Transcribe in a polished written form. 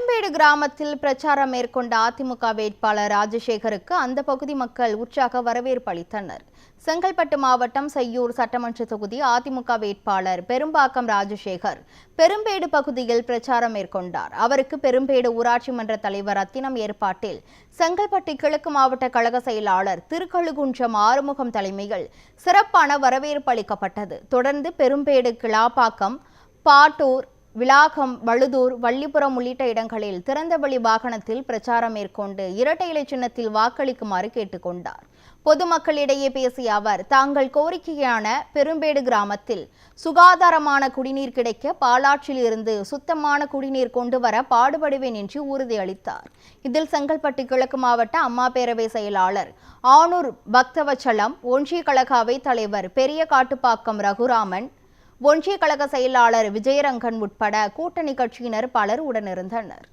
பெரும்பேடு கிராமத்தில் பிரச்சாரம் மேற்கொண்ட அதிமுக வேட்பாளர் ராஜசேகருக்கு அந்த பகுதி மக்கள் உற்சாக வரவேற்பு அளித்தனர். செங்கல்பட்டு மாவட்டம் செய்யூர் சட்டமன்ற தொகுதி அதிமுக வேட்பாளர் பெரும்பாக்கம் ராஜசேகர் பெரும்பேடு பகுதியில் பிரச்சாரம் மேற்கொண்டார். அவருக்கு பெரும்பேடு ஊராட்சி மன்ற தலைவர் ரத்தினம் ஏற்பாட்டில் செங்கல்பட்டு கிழக்கு மாவட்ட கழக செயலாளர் திருக்கழுகுன்றம் ஆறுமுகம் தலைமையில் சிறப்பான வரவேற்பு அளிக்கப்பட்டது. தொடர்ந்து பெரும்பேடு கிளாப்பாக்கம், பாட்டூர், விளாகம், வழுதூர், வள்ளிபுரம் உள்ளிட்ட இடங்களில் திறந்தவெளி வாகனத்தில் பிரச்சாரம் மேற்கொண்டு இரட்டை இலை சின்னத்தில் வாக்களிக்குமாறு கேட்டுக்கொண்டார். பொதுமக்களிடையே பேசிய அவர், தாங்கள் கோரிக்கையான பெரும்பேடு கிராமத்தில் சுகாதாரமான குடிநீர் கிடைக்க பாலாற்றில் இருந்து சுத்தமான குடிநீர் கொண்டு வர பாடுபடுவேன் என்று உறுதியளித்தார். இதில் செங்கல்பட்டு கிழக்கு மாவட்ட அம்மா பேரவை செயலாளர் ஆனூர் பக்தவச்சலம், ஒன்றிய கழக அவைத் தலைவர் பெரிய காட்டுப்பாக்கம் ரகுராமன், ஒன்றிய கழக செயலாளர் விஜயரங்கன் உட்பட கூட்டணி கட்சியினர் பலர் உடனிருந்தனர்.